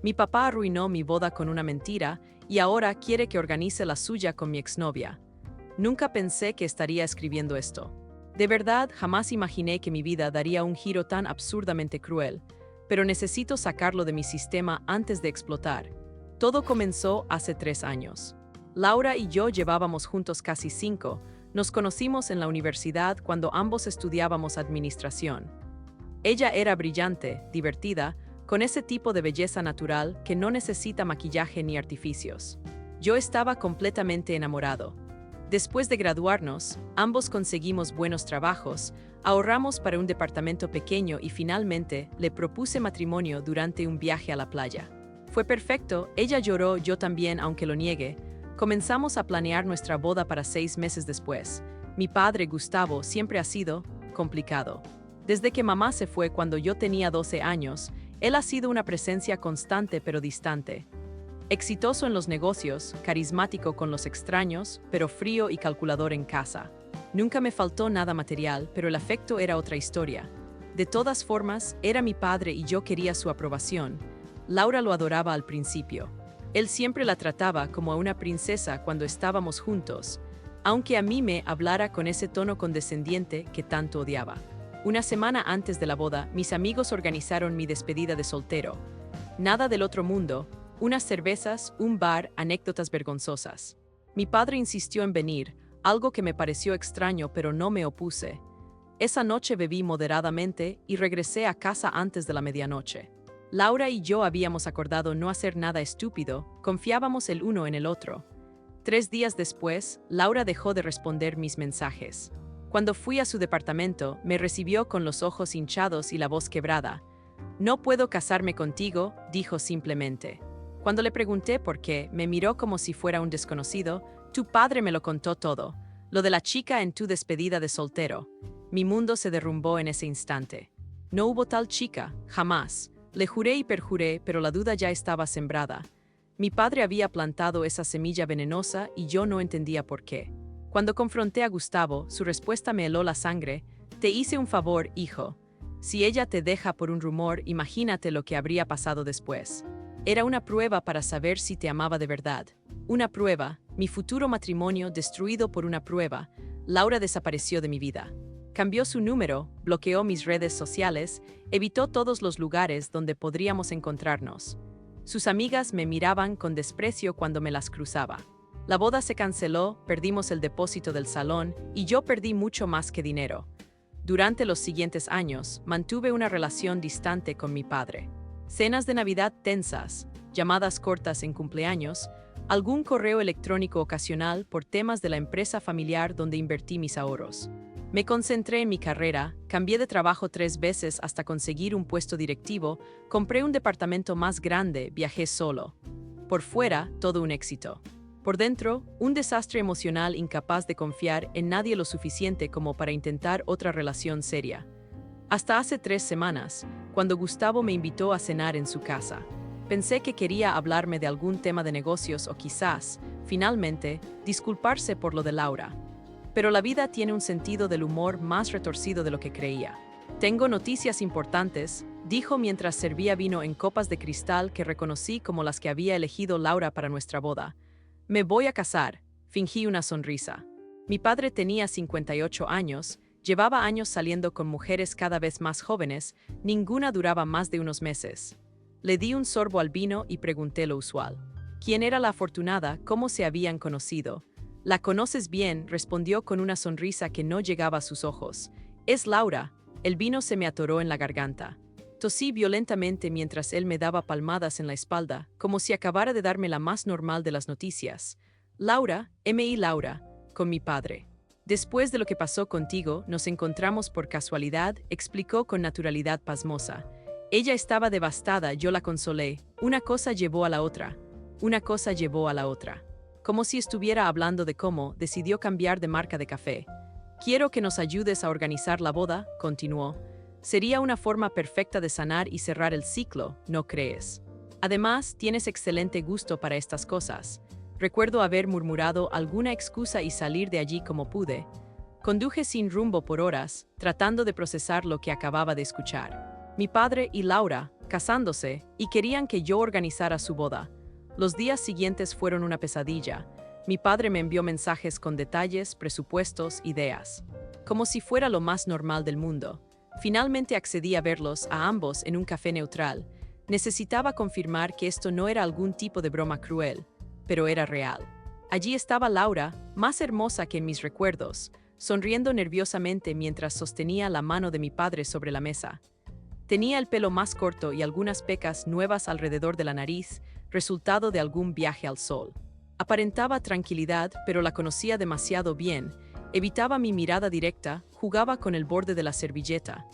Mi papá arruinó mi boda con una mentira y ahora quiere que organice la suya con mi exnovia. Nunca pensé que estaría escribiendo esto. De verdad, jamás imaginé que mi vida daría un giro tan absurdamente cruel, pero necesito sacarlo de mi sistema antes de explotar. Todo comenzó hace 3 años. Laura y yo llevábamos juntos casi 5. Nos conocimos en la universidad cuando ambos estudiábamos administración. Ella era brillante, divertida, con ese tipo de belleza natural que no necesita maquillaje ni artificios. Yo estaba completamente enamorado. Después de graduarnos, ambos conseguimos buenos trabajos, ahorramos para un departamento pequeño y finalmente le propuse matrimonio durante un viaje a la playa. Fue perfecto, ella lloró, yo también, aunque lo niegue. Comenzamos a planear nuestra boda para 6 meses después. Mi padre, Gustavo, siempre ha sido complicado. Desde que mamá se fue cuando yo tenía 12 años, él ha sido una presencia constante pero distante. Exitoso en los negocios, carismático con los extraños, pero frío y calculador en casa. Nunca me faltó nada material, pero el afecto era otra historia. De todas formas, era mi padre y yo quería su aprobación. Laura lo adoraba al principio. Él siempre la trataba como a una princesa cuando estábamos juntos, aunque a mí me hablara con ese tono condescendiente que tanto odiaba. Una semana antes de la boda, mis amigos organizaron mi despedida de soltero. Nada del otro mundo, unas cervezas, un bar, anécdotas vergonzosas. Mi padre insistió en venir, algo que me pareció extraño pero no me opuse. Esa noche bebí moderadamente y regresé a casa antes de la medianoche. Laura y yo habíamos acordado no hacer nada estúpido, confiábamos el uno en el otro. 3 días después, Laura dejó de responder mis mensajes. Cuando fui a su departamento, me recibió con los ojos hinchados y la voz quebrada. «No puedo casarme contigo», dijo simplemente. Cuando le pregunté por qué, me miró como si fuera un desconocido. «Tu padre me lo contó todo. Lo de la chica en tu despedida de soltero». Mi mundo se derrumbó en ese instante. No hubo tal chica, jamás. Le juré y perjuré, pero la duda ya estaba sembrada. Mi padre había plantado esa semilla venenosa y yo no entendía por qué. Cuando confronté a Gustavo, su respuesta me heló la sangre. «Te hice un favor, hijo. Si ella te deja por un rumor, imagínate lo que habría pasado después». Era una prueba para saber si te amaba de verdad. Una prueba, mi futuro matrimonio destruido por una prueba. Laura desapareció de mi vida. Cambió su número, bloqueó mis redes sociales, evitó todos los lugares donde podríamos encontrarnos. Sus amigas me miraban con desprecio cuando me las cruzaba. La boda se canceló, perdimos el depósito del salón y yo perdí mucho más que dinero. Durante los siguientes años, mantuve una relación distante con mi padre. Cenas de Navidad tensas, llamadas cortas en cumpleaños, algún correo electrónico ocasional por temas de la empresa familiar donde invertí mis ahorros. Me concentré en mi carrera, cambié de trabajo 3 veces hasta conseguir un puesto directivo, compré un departamento más grande, viajé solo. Por fuera, todo un éxito. Por dentro, un desastre emocional incapaz de confiar en nadie lo suficiente como para intentar otra relación seria. Hasta hace 3 semanas, cuando Gustavo me invitó a cenar en su casa. Pensé que quería hablarme de algún tema de negocios o quizás, finalmente, disculparse por lo de Laura. Pero la vida tiene un sentido del humor más retorcido de lo que creía. «Tengo noticias importantes», dijo mientras servía vino en copas de cristal que reconocí como las que había elegido Laura para nuestra boda. «Me voy a casar», fingí una sonrisa. Mi padre tenía 58 años, llevaba años saliendo con mujeres cada vez más jóvenes, ninguna duraba más de unos meses. Le di un sorbo al vino y pregunté lo usual. ¿Quién era la afortunada? ¿Cómo se habían conocido? «La conoces bien», respondió con una sonrisa que no llegaba a sus ojos. «Es Laura». El vino se me atoró en la garganta. Tosí violentamente mientras él me daba palmadas en la espalda, como si acabara de darme la más normal de las noticias. «Laura, M.I. Laura, con mi padre. Después de lo que pasó contigo, nos encontramos por casualidad», explicó con naturalidad pasmosa. Ella estaba devastada, yo la consolé. Una cosa llevó a la otra. Una cosa llevó a la otra. Como si estuviera hablando de cómo, decidió cambiar de marca de café. «Quiero que nos ayudes a organizar la boda», continuó. «Sería una forma perfecta de sanar y cerrar el ciclo, ¿no crees? Además, tienes excelente gusto para estas cosas». Recuerdo haber murmurado alguna excusa y salir de allí como pude. Conduje sin rumbo por horas, tratando de procesar lo que acababa de escuchar. Mi padre y Laura, casándose, y querían que yo organizara su boda. Los días siguientes fueron una pesadilla. Mi padre me envió mensajes con detalles, presupuestos, ideas. Como si fuera lo más normal del mundo. Finalmente accedí a verlos a ambos en un café neutral. Necesitaba confirmar que esto no era algún tipo de broma cruel, pero era real. Allí estaba Laura, más hermosa que en mis recuerdos, sonriendo nerviosamente mientras sostenía la mano de mi padre sobre la mesa. Tenía el pelo más corto y algunas pecas nuevas alrededor de la nariz, resultado de algún viaje al sol. Aparentaba tranquilidad, pero la conocía demasiado bien. Evitaba mi mirada directa, jugaba con el borde de la servilleta.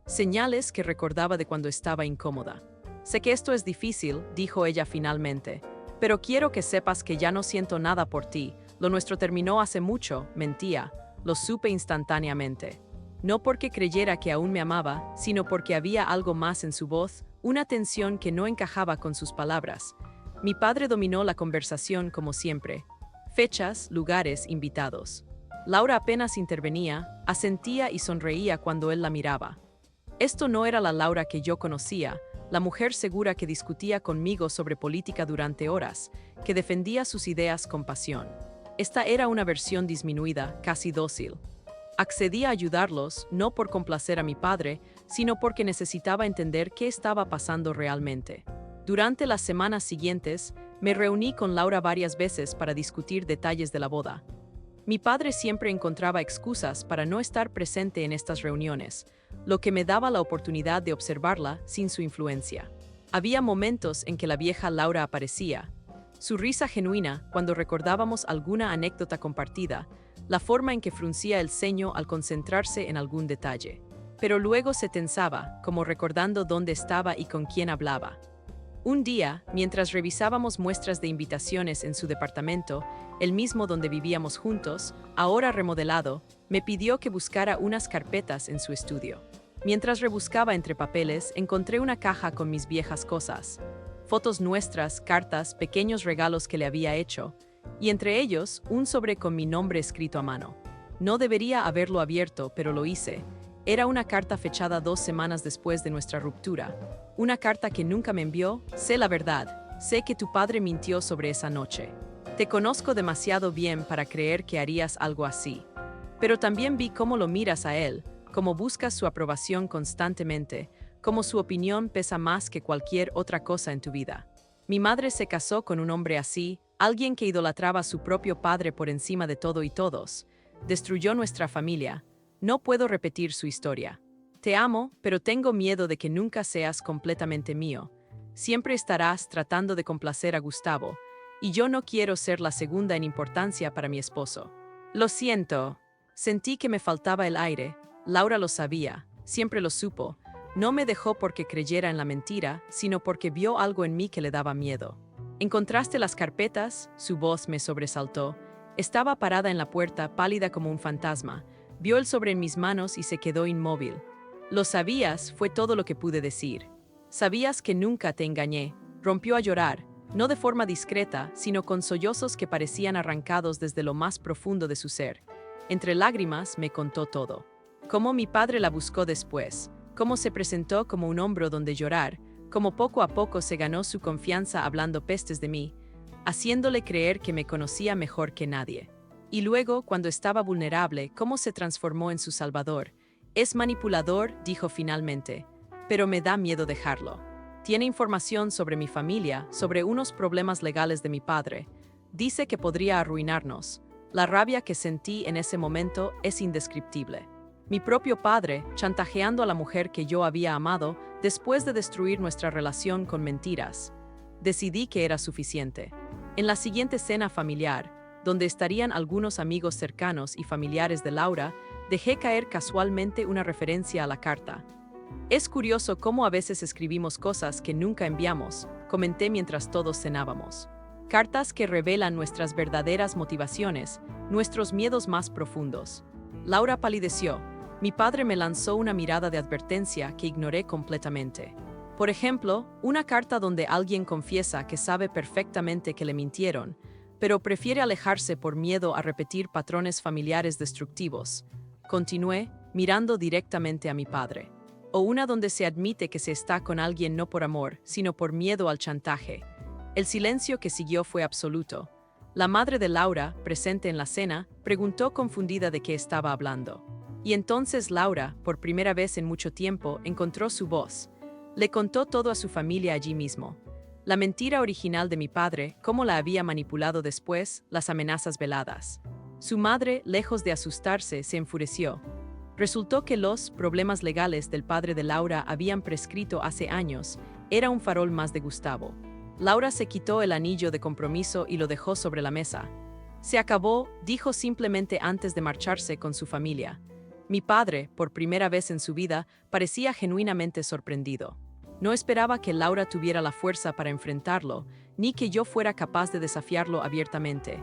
Señales que recordaba de cuando estaba incómoda. Sé que esto es difícil, dijo ella finalmente, pero quiero que sepas que ya no siento nada por ti. Lo nuestro terminó hace mucho, mentía. Lo supe instantáneamente. No porque creyera que aún me amaba, sino porque había algo más en su voz, una tensión que no encajaba con sus palabras. Mi padre dominó la conversación como siempre. Fechas, lugares, invitados. Laura apenas intervenía, asentía y sonreía cuando él la miraba. Esto no era la Laura que yo conocía, la mujer segura que discutía conmigo sobre política durante horas, que defendía sus ideas con pasión. Esta era una versión disminuida, casi dócil. Accedí a ayudarlos, no por complacer a mi padre, sino porque necesitaba entender qué estaba pasando realmente. Durante las semanas siguientes, me reuní con Laura varias veces para discutir detalles de la boda. Mi padre siempre encontraba excusas para no estar presente en estas reuniones, lo que me daba la oportunidad de observarla sin su influencia. Había momentos en que la vieja Laura aparecía. Su risa genuina cuando recordábamos alguna anécdota compartida, la forma en que fruncía el ceño al concentrarse en algún detalle. Pero luego se tensaba, como recordando dónde estaba y con quién hablaba. Un día, mientras revisábamos muestras de invitaciones en su departamento, el mismo donde vivíamos juntos, ahora remodelado, me pidió que buscara unas carpetas en su estudio. Mientras rebuscaba entre papeles, encontré una caja con mis viejas cosas. Fotos nuestras, cartas, pequeños regalos que le había hecho, y entre ellos, un sobre con mi nombre escrito a mano. No debería haberlo abierto, pero lo hice. Era una carta fechada 2 semanas después de nuestra ruptura. Una carta que nunca me envió. Sé la verdad. Sé que tu padre mintió sobre esa noche. Te conozco demasiado bien para creer que harías algo así. Pero también vi cómo lo miras a él, cómo buscas su aprobación constantemente, cómo su opinión pesa más que cualquier otra cosa en tu vida. Mi madre se casó con un hombre así, alguien que idolatraba a su propio padre por encima de todo y todos. Destruyó nuestra familia. No puedo repetir su historia. Te amo, pero tengo miedo de que nunca seas completamente mío. Siempre estarás tratando de complacer a Gustavo, y yo no quiero ser la segunda en importancia para mi esposo. Lo siento. Sentí que me faltaba el aire. Laura lo sabía, siempre lo supo. No me dejó porque creyera en la mentira, sino porque vio algo en mí que le daba miedo. ¿Encontraste las carpetas? Su voz me sobresaltó. Estaba parada en la puerta, pálida como un fantasma. Vio el sobre en mis manos y se quedó inmóvil. Lo sabías, fue todo lo que pude decir. Sabías que nunca te engañé. Rompió a llorar, no de forma discreta, sino con sollozos que parecían arrancados desde lo más profundo de su ser. Entre lágrimas me contó todo. Cómo mi padre la buscó después, cómo se presentó como un hombro donde llorar, cómo poco a poco se ganó su confianza hablando pestes de mí, haciéndole creer que me conocía mejor que nadie. Y luego, cuando estaba vulnerable, cómo se transformó en su salvador. Es manipulador, dijo finalmente, pero me da miedo dejarlo. Tiene información sobre mi familia, sobre unos problemas legales de mi padre. Dice que podría arruinarnos. La rabia que sentí en ese momento es indescriptible. Mi propio padre, chantajeando a la mujer que yo había amado, después de destruir nuestra relación con mentiras. Decidí que era suficiente. En la siguiente cena familiar, donde estarían algunos amigos cercanos y familiares de Laura, dejé caer casualmente una referencia a la carta. Es curioso cómo a veces escribimos cosas que nunca enviamos, comenté mientras todos cenábamos. Cartas que revelan nuestras verdaderas motivaciones, nuestros miedos más profundos. Laura palideció. Mi padre me lanzó una mirada de advertencia que ignoré completamente. Por ejemplo, una carta donde alguien confiesa que sabe perfectamente que le mintieron, pero prefiere alejarse por miedo a repetir patrones familiares destructivos. Continué, mirando directamente a mi padre. o una donde se admite que se está con alguien no por amor, sino por miedo al chantaje. El silencio que siguió fue absoluto. La madre de Laura, presente en la cena, preguntó confundida de qué estaba hablando. Y entonces Laura, por primera vez en mucho tiempo, encontró su voz. Le contó todo a su familia allí mismo. La mentira original de mi padre, cómo la había manipulado después, las amenazas veladas. Su madre, lejos de asustarse, se enfureció. Resultó que los problemas legales del padre de Laura habían prescrito hace años. Era un farol más de Gustavo. Laura se quitó el anillo de compromiso y lo dejó sobre la mesa. Se acabó, dijo simplemente antes de marcharse con su familia. Mi padre, por primera vez en su vida, parecía genuinamente sorprendido. No esperaba que Laura tuviera la fuerza para enfrentarlo, ni que yo fuera capaz de desafiarlo abiertamente.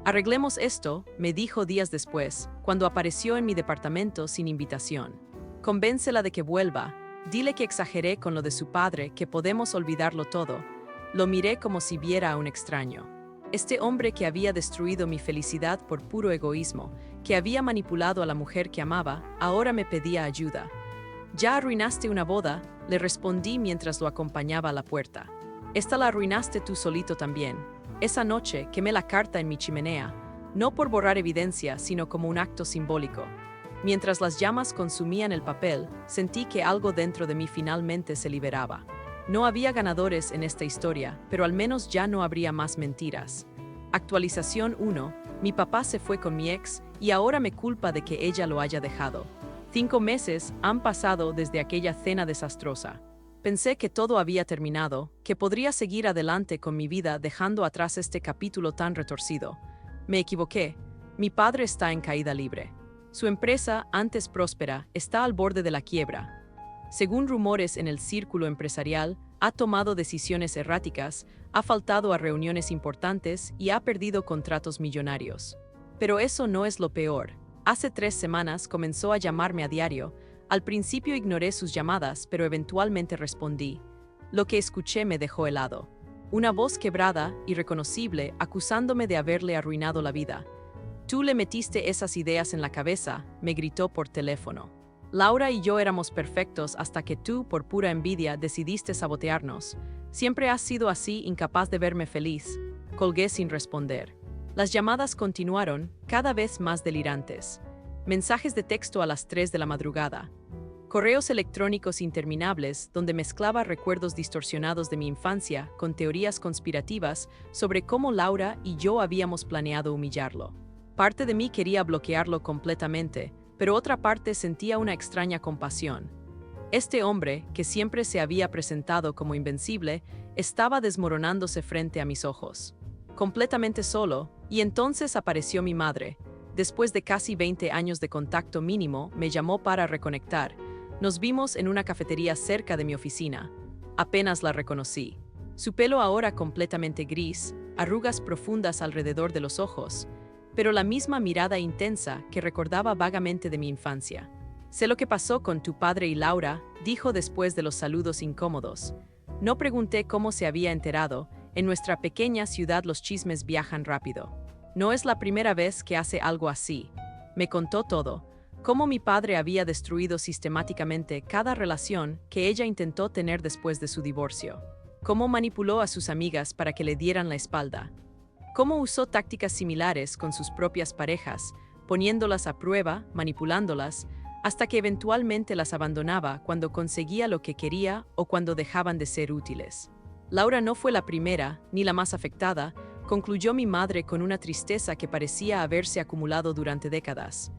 Arreglemos esto, me dijo días después, cuando apareció en mi departamento sin invitación. Convéncela de que vuelva, dile que exageré con lo de su padre, que podemos olvidarlo todo. Lo miré como si viera a un extraño. Este hombre que había destruido mi felicidad por puro egoísmo, que había manipulado a la mujer que amaba, ahora me pedía ayuda. «Ya arruinaste una boda», le respondí mientras lo acompañaba a la puerta. «Esta la arruinaste tú solito también. Esa noche quemé la carta en mi chimenea, no por borrar evidencia, sino como un acto simbólico. Mientras las llamas consumían el papel, sentí que algo dentro de mí finalmente se liberaba. No había ganadores en esta historia, pero al menos ya no habría más mentiras. Actualización 1. Mi papá se fue con mi ex y ahora me culpa de que ella lo haya dejado. 5 meses han pasado desde aquella cena desastrosa. Pensé que todo había terminado, que podría seguir adelante con mi vida dejando atrás este capítulo tan retorcido. Me equivoqué. Mi padre está en caída libre. Su empresa, antes próspera, está al borde de la quiebra. Según rumores en el círculo empresarial, ha tomado decisiones erráticas, ha faltado a reuniones importantes y ha perdido contratos millonarios. Pero eso no es lo peor. Hace 3 semanas comenzó a llamarme a diario. Al principio ignoré sus llamadas, pero eventualmente respondí. Lo que escuché me dejó helado. Una voz quebrada, irreconocible, acusándome de haberle arruinado la vida. «Tú le metiste esas ideas en la cabeza», me gritó por teléfono. «Laura y yo éramos perfectos hasta que tú, por pura envidia, decidiste sabotearnos. Siempre has sido así, incapaz de verme feliz». Colgué sin responder. Las llamadas continuaron, cada vez más delirantes. Mensajes de texto a las 3 de la madrugada. Correos electrónicos interminables donde mezclaba recuerdos distorsionados de mi infancia con teorías conspirativas sobre cómo Laura y yo habíamos planeado humillarlo. Parte de mí quería bloquearlo completamente, pero otra parte sentía una extraña compasión. Este hombre, que siempre se había presentado como invencible, estaba desmoronándose frente a mis ojos. Completamente solo, y entonces apareció mi madre. Después de casi 20 años de contacto mínimo, me llamó para reconectar. Nos vimos en una cafetería cerca de mi oficina. Apenas la reconocí. Su pelo ahora completamente gris, arrugas profundas alrededor de los ojos, pero la misma mirada intensa que recordaba vagamente de mi infancia. «Sé lo que pasó con tu padre y Laura», dijo después de los saludos incómodos. No pregunté cómo se había enterado. En nuestra pequeña ciudad los chismes viajan rápido. No es la primera vez que hace algo así. Me contó todo, cómo mi padre había destruido sistemáticamente cada relación que ella intentó tener después de su divorcio. Cómo manipuló a sus amigas para que le dieran la espalda. Cómo usó tácticas similares con sus propias parejas, poniéndolas a prueba, manipulándolas, hasta que eventualmente las abandonaba cuando conseguía lo que quería o cuando dejaban de ser útiles. Laura no fue la primera, ni la más afectada, concluyó mi madre con una tristeza que parecía haberse acumulado durante décadas.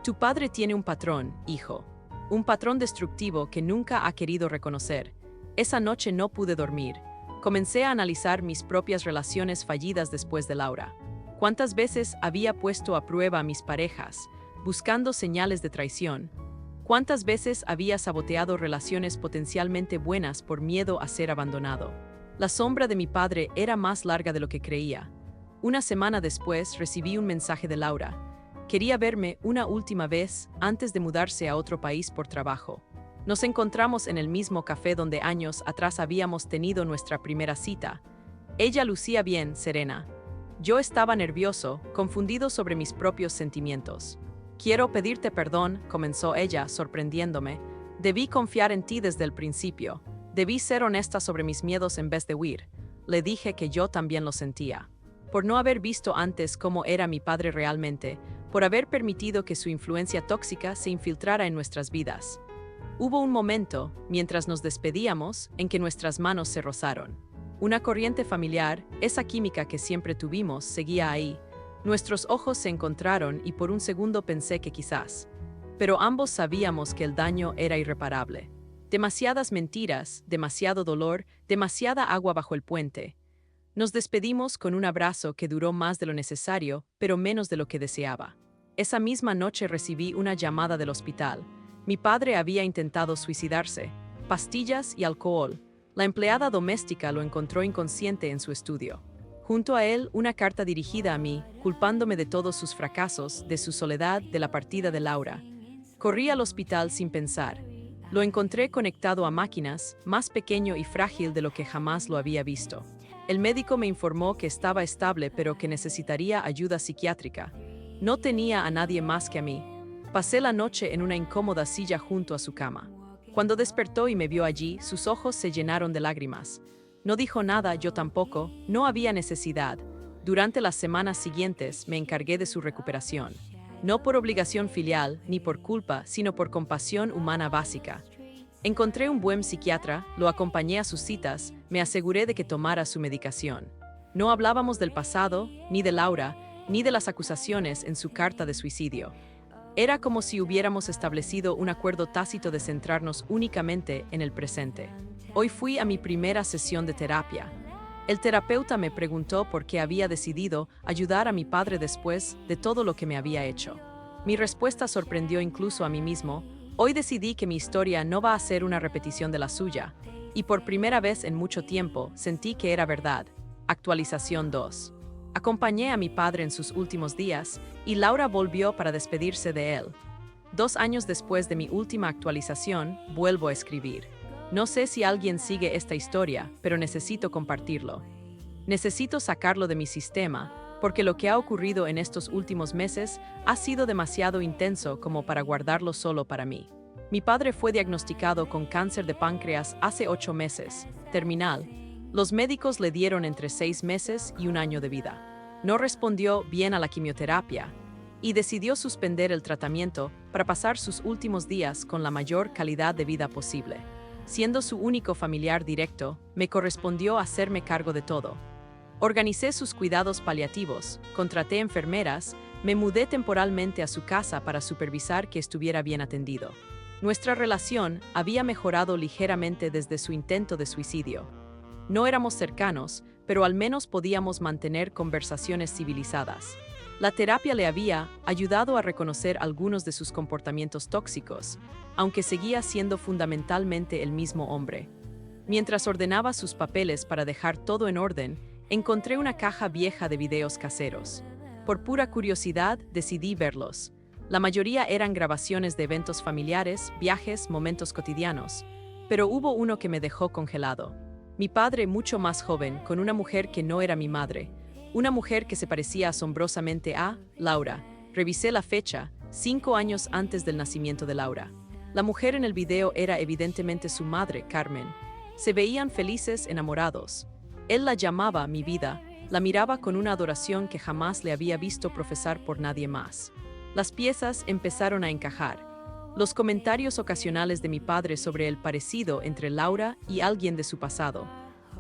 Tu padre tiene un patrón, hijo. Un patrón destructivo que nunca ha querido reconocer. Esa noche no pude dormir. Comencé a analizar mis propias relaciones fallidas después de Laura. ¿Cuántas veces había puesto a prueba a mis parejas, buscando señales de traición? ¿Cuántas veces había saboteado relaciones potencialmente buenas por miedo a ser abandonado? La sombra de mi padre era más larga de lo que creía. Una semana después recibí un mensaje de Laura. Quería verme una última vez antes de mudarse a otro país por trabajo. Nos encontramos en el mismo café donde años atrás habíamos tenido nuestra primera cita. Ella lucía bien, serena. Yo estaba nervioso, confundido sobre mis propios sentimientos. «Quiero pedirte perdón», comenzó ella, sorprendiéndome. Debí confiar en ti desde el principio. Debí ser honesta sobre mis miedos en vez de huir. Le dije que yo también lo sentía. Por no haber visto antes cómo era mi padre realmente, por haber permitido que su influencia tóxica se infiltrara en nuestras vidas. Hubo un momento, mientras nos despedíamos, en que nuestras manos se rozaron. Una corriente familiar, esa química que siempre tuvimos, seguía ahí. Nuestros ojos se encontraron y por un segundo pensé que quizás. Pero ambos sabíamos que el daño era irreparable. Demasiadas mentiras, demasiado dolor, demasiada agua bajo el puente. Nos despedimos con un abrazo que duró más de lo necesario, pero menos de lo que deseaba. Esa misma noche recibí una llamada del hospital. Mi padre había intentado suicidarse. Pastillas y alcohol. La empleada doméstica lo encontró inconsciente en su estudio. Junto a él, una carta dirigida a mí, culpándome de todos sus fracasos, de su soledad, de la partida de Laura. Corrí al hospital sin pensar. Lo encontré conectado a máquinas, más pequeño y frágil de lo que jamás lo había visto. El médico me informó que estaba estable pero que necesitaría ayuda psiquiátrica. No tenía a nadie más que a mí. Pasé la noche en una incómoda silla junto a su cama. Cuando despertó y me vio allí, sus ojos se llenaron de lágrimas. No dijo nada, yo tampoco, no había necesidad. Durante las semanas siguientes me encargué de su recuperación. No por obligación filial, ni por culpa, sino por compasión humana básica. Encontré un buen psiquiatra, lo acompañé a sus citas, me aseguré de que tomara su medicación. No hablábamos del pasado, ni de Laura, ni de las acusaciones en su carta de suicidio. Era como si hubiéramos establecido un acuerdo tácito de centrarnos únicamente en el presente. Hoy fui a mi primera sesión de terapia. El terapeuta me preguntó por qué había decidido ayudar a mi padre después de todo lo que me había hecho. Mi respuesta sorprendió incluso a mí mismo. Hoy decidí que mi historia no va a ser una repetición de la suya, y por primera vez en mucho tiempo sentí que era verdad. Actualización 2. Acompañé a mi padre en sus últimos días, y Laura volvió para despedirse de él. 2 años después de mi última actualización, vuelvo a escribir. No sé si alguien sigue esta historia, pero necesito compartirlo. Necesito sacarlo de mi sistema, porque lo que ha ocurrido en estos últimos meses ha sido demasiado intenso como para guardarlo solo para mí. Mi padre fue diagnosticado con cáncer de páncreas hace 8 meses, terminal. Los médicos le dieron entre 6 meses y 1 año de vida. No respondió bien a la quimioterapia y decidió suspender el tratamiento para pasar sus últimos días con la mayor calidad de vida posible. Siendo su único familiar directo, me correspondió hacerme cargo de todo. Organicé sus cuidados paliativos, contraté enfermeras, me mudé temporalmente a su casa para supervisar que estuviera bien atendido. Nuestra relación había mejorado ligeramente desde su intento de suicidio. No éramos cercanos, pero al menos podíamos mantener conversaciones civilizadas. La terapia le había ayudado a reconocer algunos de sus comportamientos tóxicos, aunque seguía siendo fundamentalmente el mismo hombre. Mientras ordenaba sus papeles para dejar todo en orden, encontré una caja vieja de videos caseros. Por pura curiosidad, decidí verlos. La mayoría eran grabaciones de eventos familiares, viajes, momentos cotidianos. Pero hubo uno que me dejó congelado. Mi padre mucho más joven, con una mujer que no era mi madre. Una mujer que se parecía asombrosamente a Laura. Revisé la fecha, 5 años antes del nacimiento de Laura. La mujer en el video era evidentemente su madre, Carmen. Se veían felices, enamorados. Él la llamaba mi vida, la miraba con una adoración que jamás le había visto profesar por nadie más. Las piezas empezaron a encajar. Los comentarios ocasionales de mi padre sobre el parecido entre Laura y alguien de su pasado.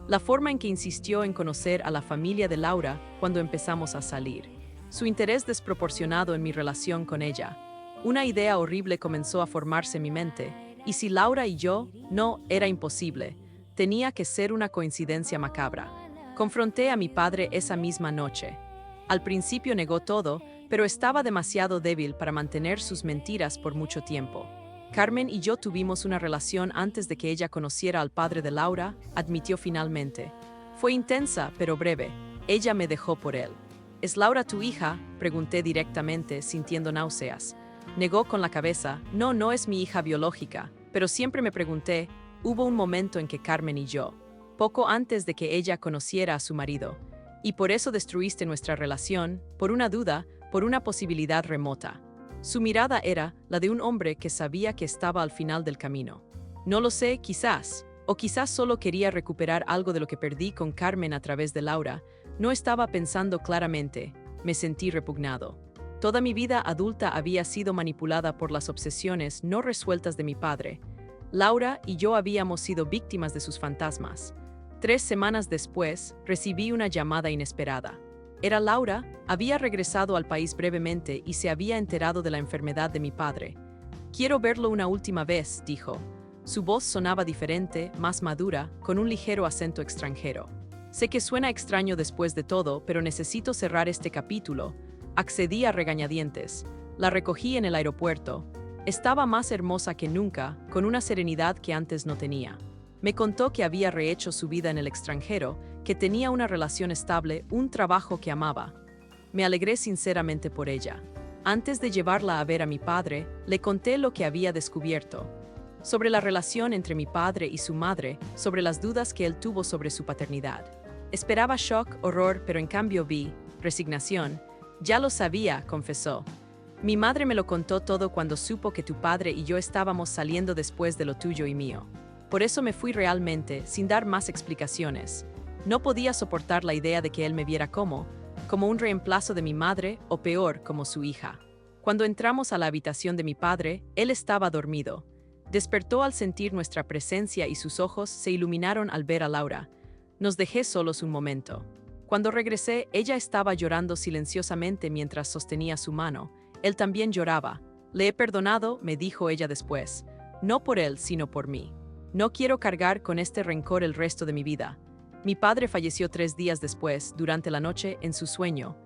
La forma en que insistió en conocer a la familia de Laura cuando empezamos a salir. Su interés desproporcionado en mi relación con ella. Una idea horrible comenzó a formarse en mi mente. ¿Y si Laura y yo? No, era imposible. Tenía que ser una coincidencia macabra. Confronté a mi padre esa misma noche. Al principio negó todo, pero estaba demasiado débil para mantener sus mentiras por mucho tiempo. Carmen y yo tuvimos una relación antes de que ella conociera al padre de Laura, admitió finalmente. Fue intensa, pero breve. Ella me dejó por él. ¿Es Laura tu hija?, pregunté directamente, sintiendo náuseas. Negó con la cabeza. No, no es mi hija biológica, pero siempre me pregunté. Hubo un momento en que Carmen y yo, poco antes de que ella conociera a su marido, y por eso destruiste nuestra relación, por una duda, por una posibilidad remota. Su mirada era la de un hombre que sabía que estaba al final del camino. No lo sé, quizás, o quizás solo quería recuperar algo de lo que perdí con Carmen a través de Laura. No estaba pensando claramente, me sentí repugnado. Toda mi vida adulta había sido manipulada por las obsesiones no resueltas de mi padre. Laura y yo habíamos sido víctimas de sus fantasmas. 3 semanas después, recibí una llamada inesperada. Era Laura, había regresado al país brevemente y se había enterado de la enfermedad de mi padre. «Quiero verlo una última vez», dijo. Su voz sonaba diferente, más madura, con un ligero acento extranjero. «Sé que suena extraño después de todo, pero necesito cerrar este capítulo». Accedí a regañadientes. La recogí en el aeropuerto. Estaba más hermosa que nunca, con una serenidad que antes no tenía. Me contó que había rehecho su vida en el extranjero, que tenía una relación estable, un trabajo que amaba. Me alegré sinceramente por ella. Antes de llevarla a ver a mi padre, le conté lo que había descubierto. Sobre la relación entre mi padre y su madre, sobre las dudas que él tuvo sobre su paternidad. Esperaba shock, horror, pero en cambio vi resignación. «Ya lo sabía», confesó. «Mi madre me lo contó todo cuando supo que tu padre y yo estábamos saliendo después de lo tuyo y mío. Por eso me fui realmente, sin dar más explicaciones. No podía soportar la idea de que él me viera como un reemplazo de mi madre o peor, como su hija». Cuando entramos a la habitación de mi padre, él estaba dormido. Despertó al sentir nuestra presencia y sus ojos se iluminaron al ver a Laura. Nos dejé solos un momento. Cuando regresé, ella estaba llorando silenciosamente mientras sostenía su mano. Él también lloraba. «Le he perdonado», me dijo ella después. «No por él, sino por mí. No quiero cargar con este rencor el resto de mi vida». Mi padre falleció 3 días después, durante la noche, en su sueño.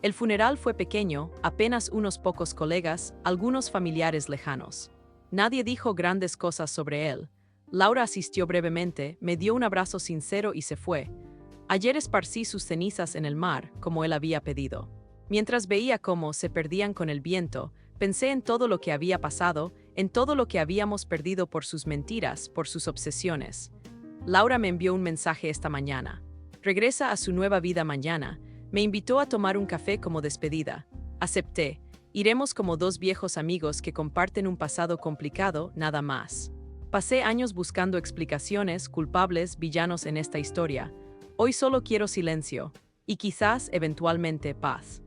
El funeral fue pequeño, apenas unos pocos colegas, algunos familiares lejanos. Nadie dijo grandes cosas sobre él. Laura asistió brevemente, me dio un abrazo sincero y se fue. Ayer esparcí sus cenizas en el mar, como él había pedido. Mientras veía cómo se perdían con el viento, pensé en todo lo que había pasado, en todo lo que habíamos perdido por sus mentiras, por sus obsesiones. Laura me envió un mensaje esta mañana. Regresa a su nueva vida mañana. Me invitó a tomar un café como despedida. Acepté. Iremos como 2 viejos amigos que comparten un pasado complicado, nada más. Pasé años buscando explicaciones, culpables, villanos en esta historia. Hoy solo quiero silencio. Y quizás, eventualmente, paz.